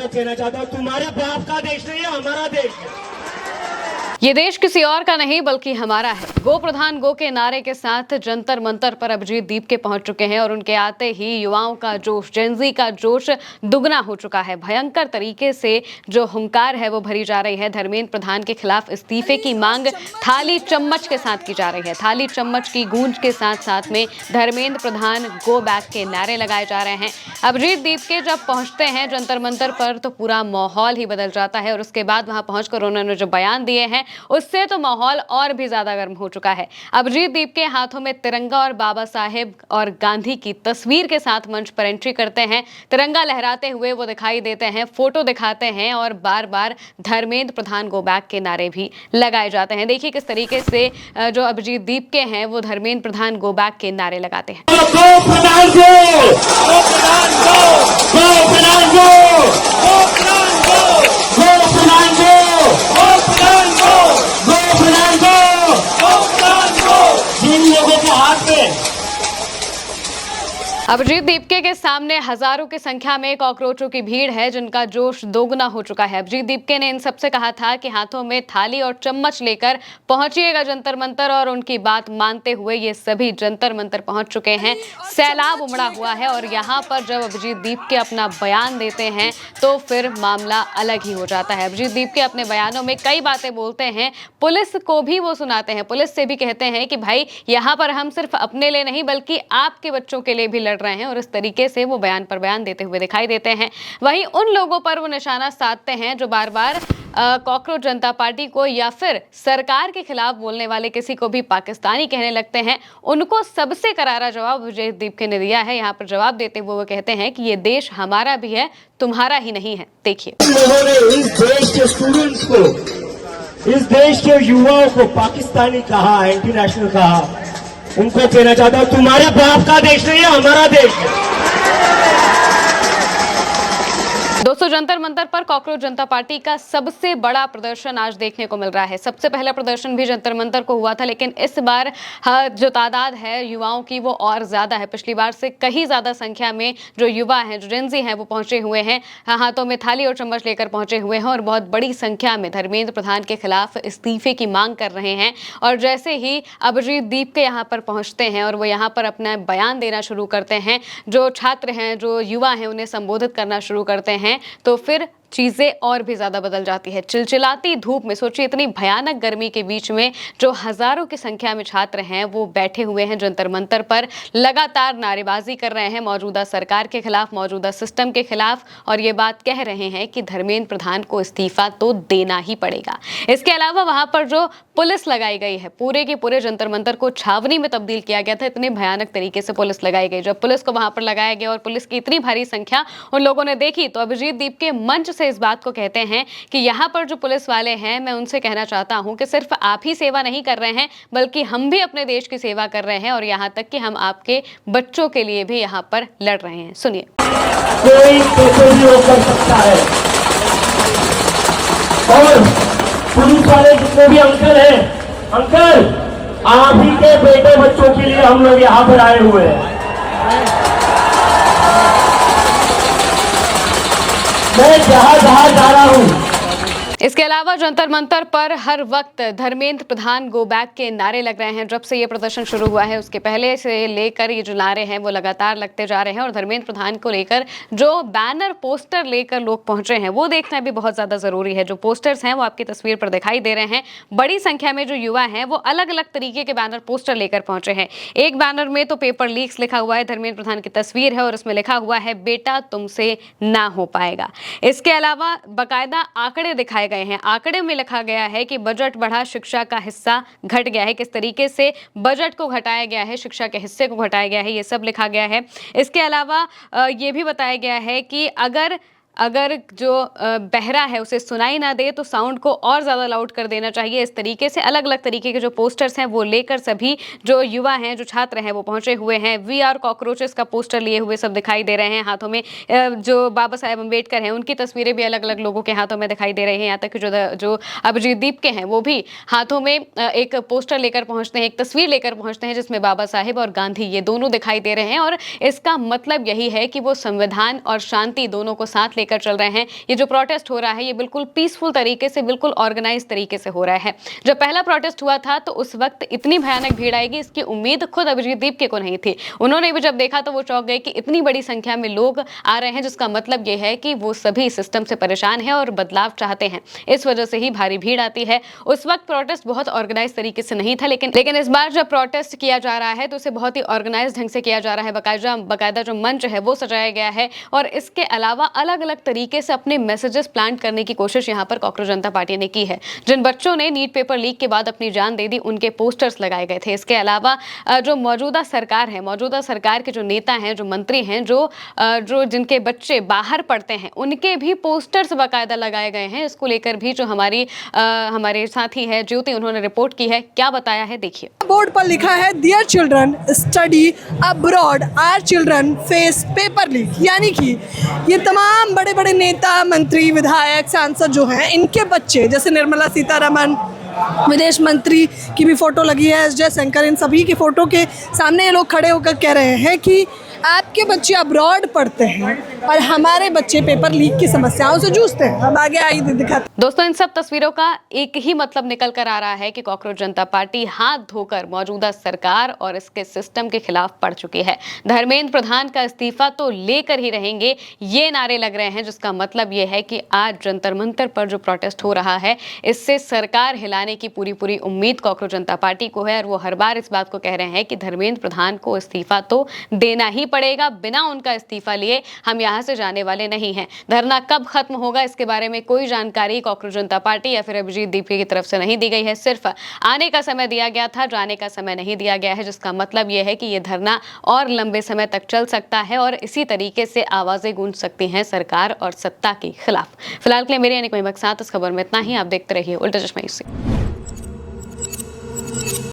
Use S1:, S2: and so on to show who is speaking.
S1: बात कहना चाहता हूँ, तुम्हारे बाप का देश नहीं है, हमारा देश है।
S2: ये देश किसी और का नहीं बल्कि हमारा है। गो प्रधान गो के नारे के साथ जंतर मंतर पर अभिजीत दीपके पहुंच चुके हैं और उनके आते ही युवाओं का जोश, जेनजी का जोश दुगना हो चुका है। भयंकर तरीके से जो हुंकार है वो भरी जा रही है। धर्मेंद्र प्रधान के खिलाफ इस्तीफे की मांग थाली चम्मच के साथ की जा रही है। थाली चम्मच की गूंज के साथ साथ में धर्मेंद्र प्रधान गो बैक के नारे लगाए जा रहे हैं। अभिजीत दीपके जब पहुंचते हैं जंतर मंतर पर तो पूरा माहौल ही बदल जाता है और उसके बाद वहां पहुंचकर उन्होंने जो बयान दिए हैं उससे तो माहौल और भी ज्यादा गर्म हो चुका है। अभिजीत दीप के हाथों में तिरंगा और बाबा साहेब और गांधी की तस्वीर के साथ मंच पर एंट्री करते हैं। तिरंगा लहराते हुए वो दिखाई देते हैं, फोटो दिखाते हैं और बार बार धर्मेंद्र प्रधान गो बैक के नारे भी लगाए जाते हैं। देखिए किस तरीके से जो अभिजीत दीप के हैं वो धर्मेंद्र प्रधान गो बैक के नारे लगाते हैं। अभिजीत दीपके के सामने हजारों की संख्या में कॉकरोचों की भीड़ है जिनका जोश दोगुना हो चुका है। अभिजीत दीपके ने इन सबसे कहा था कि हाथों में थाली और चम्मच लेकर पहुंचिएगा जंतर मंतर और उनकी बात मानते हुए ये सभी जंतर मंतर पहुंच चुके हैं। सैलाब उमड़ा हुआ है और यहाँ पर जब अभिजीत दीपके अपना बयान देते हैं तो फिर मामला अलग ही हो जाता है। अभिजीत दीपके अपने बयानों में कई बातें बोलते हैं, पुलिस को भी वो सुनाते हैं, पुलिस से भी कहते हैं कि भाई यहाँ पर हम सिर्फ अपने लिए नहीं बल्कि आपके बच्चों के लिए भी लड़ रहे हैं और इस तरीके से वो बयान पर बयान देते हुए दिखाई देते हैं। वहीं उन लोगों पर वो निशाना साधते हैं जो बार बार कॉकरोच जनता पार्टी को या फिर सरकार के खिलाफ बोलने वाले किसी को भी पाकिस्तानी कहने लगते हैं। उनको सबसे करारा जवाब अभिजीत दीपके ने दिया है। यहाँ पर जवाब देते हुए वो कहते हैं कि ये देश हमारा भी है, तुम्हारा ही नहीं है। देखिए,
S1: उन्होंने इस देश के स्टूडेंट्स को, इस देश के युवाओं को पाकिस्तानी कहा, एंटी नेशनल कहा। उनको कहना चाहता हूँ, तुम्हारे बाप का देश नहीं है, हमारा देश है।
S2: दोस्तों, जंतर मंतर पर कॉकरोच जनता पार्टी का सबसे बड़ा प्रदर्शन आज देखने को मिल रहा है। सबसे पहला प्रदर्शन भी जंतर मंतर को हुआ था लेकिन इस बार जो तादाद है युवाओं की वो और ज्यादा है। पिछली बार से कहीं ज्यादा संख्या में जो युवा हैं, जो जेनजी हैं, वो पहुंचे हुए हैं। हाथों में थाली और चम्मच लेकर पहुंचे हुए हैं और बहुत बड़ी संख्या में धर्मेंद्र प्रधान के खिलाफ इस्तीफे की मांग कर रहे हैं। और जैसे ही अभिजीत दीपके यहाँ पर पहुंचते हैं और वो यहाँ पर अपना बयान देना शुरू करते हैं, जो छात्र हैं, जो युवा हैं, उन्हें संबोधित करना शुरू करते हैं तो फिर चीजें और भी ज्यादा बदल जाती है। चिलचिलाती धूप में, सोचिए इतनी भयानक गर्मी के बीच में जो हजारों की संख्या में छात्र हैं वो बैठे हुए हैं जंतर मंतर पर, लगातार नारेबाजी कर रहे हैं मौजूदा सरकार के खिलाफ, मौजूदा सिस्टम के खिलाफ और ये बात कह रहे हैं कि धर्मेंद्र प्रधान को इस्तीफा तो देना ही पड़ेगा। इसके अलावा वहां पर जो पुलिस लगाई गई है, पूरे के पूरे जंतर मंतर को छावनी में तब्दील किया गया था। इतने भयानक तरीके से पुलिस लगाई गई। जब पुलिस को वहां पर लगाया गया और पुलिस की इतनी भारी संख्या उन लोगों ने देखी तो अभिजीत दीपके मंच से इस बात को कहते हैं कि यहाँ पर जो पुलिस वाले हैं, मैं उनसे कहना चाहता हूं कि सिर्फ आप ही सेवा नहीं कर रहे हैं बल्कि हम भी अपने देश की सेवा कर रहे हैं और यहाँ तक कि हम आपके बच्चों के लिए भी यहाँ पर लड़ रहे हैं। सुनिए।
S1: कोई कैसे भी वो कर सकता है और पुलिस वाले जितने भी अंकल हैं, अंकल आप ही के बेटे बच्चों के लिए हम लोग यहाँ पर आए हुए हैं। मैं जहां जहां जा रहा हूं।
S2: इसके अलावा जंतर मंतर पर हर वक्त धर्मेंद्र प्रधान गो बैक के नारे लग रहे हैं। जब से ये प्रदर्शन शुरू हुआ है उसके पहले से लेकर ये जो नारे हैं वो लगातार लगते जा रहे हैं और धर्मेंद्र प्रधान को लेकर जो बैनर पोस्टर लेकर लोग पहुंचे हैं वो देखना भी बहुत ज्यादा जरूरी है। जो पोस्टर्स हैं वो आपकी तस्वीर पर दिखाई दे रहे हैं। बड़ी संख्या में जो युवा हैं वो अलग अलग तरीके के बैनर पोस्टर लेकर पहुंचे हैं। एक बैनर में तो पेपर लीक्स लिखा हुआ है, धर्मेंद्र प्रधान की तस्वीर है और उसमें लिखा हुआ है बेटा तुमसे ना हो पाएगा। इसके अलावा बाकायदा आंकड़े दिखाए गए हैं। आंकड़े में लिखा गया है कि बजट बढ़ा, शिक्षा का हिस्सा घट गया है। किस तरीके से बजट को घटाया गया है, शिक्षा के हिस्से को घटाया गया है, ये सब लिखा गया है। इसके अलावा ये भी बताया गया है कि अगर जो बहरा है उसे सुनाई ना दे तो साउंड को और ज़्यादा लाउड कर देना चाहिए। इस तरीके से अलग अलग तरीके के जो पोस्टर्स हैं वो लेकर सभी जो युवा हैं, जो छात्र हैं वो पहुंचे हुए हैं। वी आर कॉकरोचेस का पोस्टर लिए हुए सब दिखाई दे रहे हैं। हाथों में जो बाबा साहेब अम्बेडकर हैं उनकी तस्वीरें भी अलग अलग लोगों के हाथों में दिखाई दे रही हैं। यहाँ तक कि जो अभिजीत दीपके हैं वो भी हाथों में एक पोस्टर लेकर पहुँचते हैं, एक तस्वीर लेकर पहुँचते हैं जिसमें बाबा साहेब और गांधी ये दोनों दिखाई दे रहे हैं। और इसका मतलब यही है कि वो संविधान और शांति दोनों को साथ लेकर चल रहे हैं। ये जो प्रोटेस्ट हो रहा है ये बिल्कुल पीसफुल तरीके से, बिल्कुल ऑर्गेनाइज तरीके से हो रहा है। जब पहला प्रोटेस्ट हुआ था तो उस वक्त इतनी भयानक भीड़ आएगी इसकी उम्मीद खुद अभिजीत दीप को नहीं थी। उन्होंने भी जब देखा तो वो चौंक गए कि इतनी बड़ी संख्या में लोग आ रहे हैं, जिसका मतलब ये है कि वो सभी सिस्टम से परेशान हैं और बदलाव चाहते हैं। इस वजह से ही भारी भीड़ आती है। उस वक्त प्रोटेस्ट बहुत ऑर्गेनाइज तरीके से नहीं था, लेकिन इस बार जब प्रोटेस्ट किया जा रहा है तो उसे बहुत ही ऑर्गेनाइज ढंग से किया जा रहा है। बकायदा जो मंच है वो सजाया गया है और इसके अलावा अलग अलग तरीके से अपने मैसेजेस प्लांट करने की कोशिश यहाँ पर कॉकरोच जनता पार्टी ने की है। जिन बच्चों ने नीट पेपर लीक के बाद अपनी जान दे दी उनके पोस्टर्स लगाए गए थे। इसके अलावा जो मौजूदा सरकार है, मौजूदा सरकार के जो नेता हैं, जो मंत्री हैं, जो जिनके बच्चे बाहर पढ़ते हैं उनके भी पोस्टर्स बाकायदा लगाए गए हैं। इसको लेकर भी जो हमारे साथी है ज्योति, उन्होंने रिपोर्ट की है। क्या बताया है देखिए।
S3: बोर्ड पर लिखा है dear children study abroad, our children face paper leak. यानी कि ये तमाम बड़े बड़े नेता, मंत्री, विधायक, सांसद जो हैं इनके बच्चे, जैसे निर्मला सीतारमण, विदेश मंत्री की भी फोटो लगी है, एस जयशंकर, इन सभी की फोटो के सामने ये लोग खड़े होकर कह रहे हैं कि आपके बच्चे अब्रॉड पढ़ते हैं और हमारे बच्चे पेपर लीक की समस्याओं से जूझते हैं। अब आगे आई दिखाते।
S2: दोस्तों, इन सब तस्वीरों का एक ही मतलब निकल कर आ रहा है कि कॉकरोच जनता पार्टी हाथ धोकर मौजूदा सरकार और इसके सिस्टम के खिलाफ पड़ चुकी है। धर्मेंद्र प्रधान का इस्तीफा तो लेकर ही रहेंगे, ये नारे लग रहे हैं, जिसका मतलब ये है कि आज जंतर मंतर पर जो प्रोटेस्ट हो रहा है इससे सरकार हिलाने की पूरी उम्मीद कॉकरोच जनता पार्टी को है और वो हर बार इस बात को कह रहे हैं कि धर्मेंद्र प्रधान को इस्तीफा तो देना ही पड़ेगा, बिना उनका इस्तीफा लिए हम यहां से जाने वाले नहीं हैं। धरना कब खत्म होगा इसके बारे में कोई जानकारी कॉकरोच जनता पार्टी या फिर अभिजीत दीप की तरफ से नहीं दी गई है। सिर्फ आने का समय दिया गया था, जाने का समय नहीं दिया गया है, जिसका मतलब यह है कि यह धरना और लंबे समय तक चल सकता है और इसी तरीके से आवाजें गूंज सकती हैं सरकार और सत्ता के खिलाफ। फिलहाल के लिए मेरे यानी कोई मकसद इस खबर में इतना ही। आप देखते रहिए उल्टा चश्मा न्यूज़।